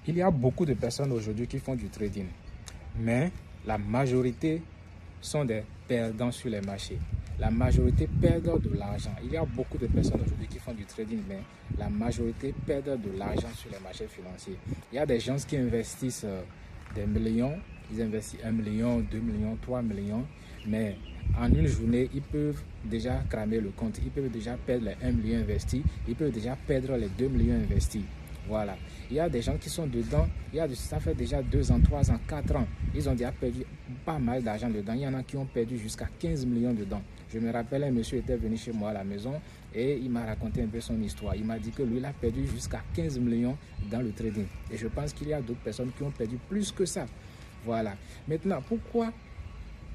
Il y a beaucoup de personnes aujourd'hui qui font du trading, mais la majorité sont des perdants sur les marchés. La majorité perdent de l'argent. Il y a beaucoup de personnes aujourd'hui qui font du trading, mais la majorité perdent de l'argent sur les marchés financiers. Il y a des gens qui investissent des millions, ils investissent 1 million, 2 millions, 3 millions, mais en une journée, ils peuvent déjà cramer le compte, ils peuvent déjà perdre les 1 million investis, ils peuvent déjà perdre les 2 millions investis. Voilà. Il y a des gens qui sont dedans, ça fait déjà 2 ans, 3 ans, 4 ans. Ils ont déjà perdu pas mal d'argent dedans. Il y en a qui ont perdu jusqu'à 15 millions dedans. Je me rappelle, un monsieur était venu chez moi à la maison et il m'a raconté un peu son histoire. Il m'a dit que lui, il a perdu jusqu'à 15 millions dans le trading. Et je pense qu'il y a d'autres personnes qui ont perdu plus que ça. Voilà. Maintenant, pourquoi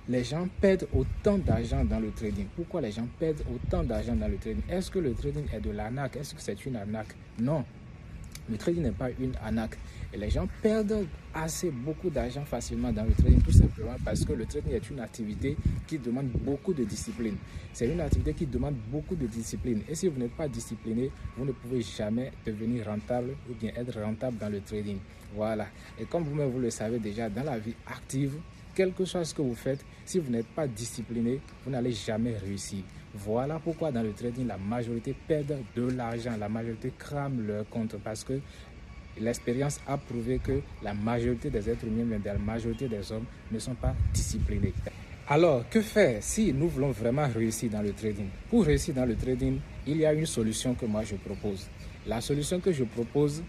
les gens perdent autant d'argent dans le trading? Pourquoi les gens perdent autant d'argent dans le trading? Est-ce que le trading est de l'arnaque? Est-ce que c'est une arnaque? Non. Le trading n'est pas une arnaque. Et les gens perdent beaucoup d'argent facilement dans le trading, tout simplement parce que le trading est une activité qui demande beaucoup de discipline. C'est une activité qui demande beaucoup de discipline. Et si vous n'êtes pas discipliné, vous ne pouvez jamais devenir rentable ou bien être rentable dans le trading. Voilà. Et comme vous-même, vous le savez déjà, dans la vie active, quel que soit ce que vous faites, si vous n'êtes pas discipliné, vous n'allez jamais réussir. Voilà pourquoi dans le trading, la majorité perd de l'argent, la majorité crame leur compte parce que l'expérience a prouvé que la majorité des êtres humains, la majorité des hommes ne sont pas disciplinés. Alors, que faire si nous voulons vraiment réussir dans le trading? Pour réussir dans le trading, il y a une solution que moi je propose. La solution que je propose,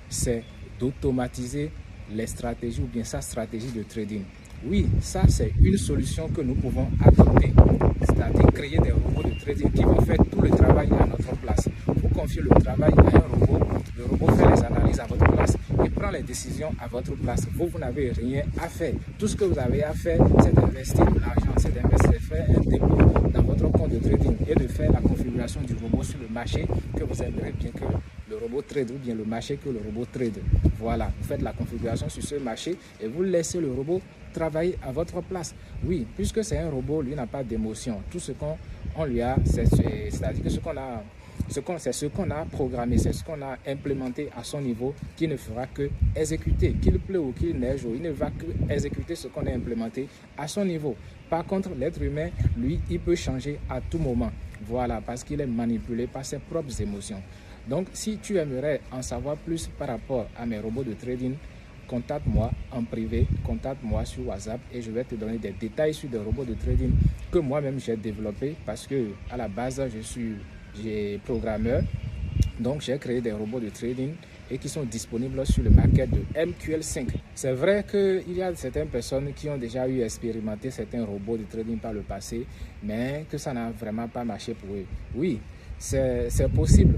c'est d'automatiser les stratégies ou bien sa stratégie de trading. Oui, ça c'est une solution que nous pouvons adopter, c'est-à-dire créer des robots de trading qui vont faire tout le travail à notre place. Vous confiez le travail à un robot, le robot fait les analyses à votre place et prend les décisions à votre place. Vous n'avez rien à faire. Tout ce que vous avez à faire, c'est d'investir de l'argent, c'est d'investir, faire un dépôt dans votre compte de trading et de faire la configuration du robot sur le marché que vous aimeriez bien que le robot trade ou bien le marché que le robot trade. Voilà, vous faites la configuration sur ce marché et vous laissez le robot travailler à votre place. Oui, puisque c'est un robot, lui n'a pas d'émotion. Tout ce qu'on lui a, c'est-à-dire que c'est ce qu'on a programmé, c'est ce qu'on a implémenté à son niveau qui ne fera que exécuter. Qu'il pleuve ou qu'il neige, il ne va que exécuter ce qu'on a implémenté à son niveau. Par contre, l'être humain, lui, il peut changer à tout moment. Voilà, parce qu'il est manipulé par ses propres émotions. Donc, si tu aimerais en savoir plus par rapport à mes robots de trading, contacte-moi en privé, contacte-moi sur WhatsApp et je vais te donner des détails sur des robots de trading que moi-même j'ai développés parce que à la base, je suis programmeur. Donc, j'ai créé des robots de trading et qui sont disponibles sur le market de MQL5. C'est vrai qu'il y a certaines personnes qui ont déjà expérimenté certains robots de trading par le passé, mais que ça n'a vraiment pas marché pour eux. Oui, c'est possible,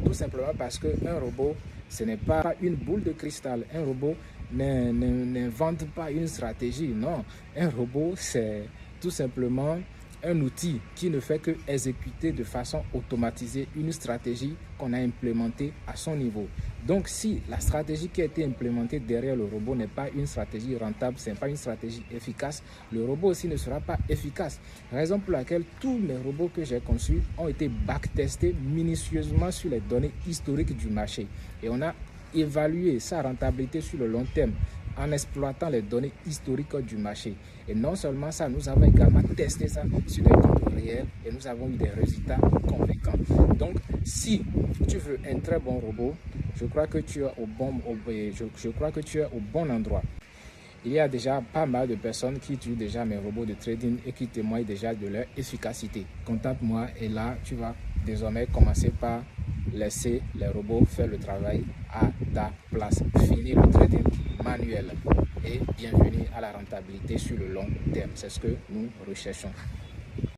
tout simplement parce qu'un robot, ce n'est pas une boule de cristal. Un robot n'invente pas une stratégie, non. Un robot, c'est tout simplement un outil qui ne fait que exécuter de façon automatisée une stratégie qu'on a implémentée à son niveau. Donc, si la stratégie qui a été implémentée derrière le robot n'est pas une stratégie rentable, ce n'est pas une stratégie efficace, le robot aussi ne sera pas efficace. Raison pour laquelle tous mes robots que j'ai conçus ont été backtestés minutieusement sur les données historiques du marché. Et on a évalué sa rentabilité sur le long terme en exploitant les données historiques du marché. Et non seulement ça, nous avons également testé ça sur des comptes réels et nous avons eu des résultats convaincants. Donc, si tu veux un très bon robot, je crois que tu es au bon endroit. Il y a déjà pas mal de personnes qui utilisent déjà mes robots de trading et qui témoignent déjà de leur efficacité. Contacte-moi et là, tu vas désormais commencer par laisser les robots faire le travail à ta place. Fini le trading manuel et bienvenue à la rentabilité sur le long terme. C'est ce que nous recherchons.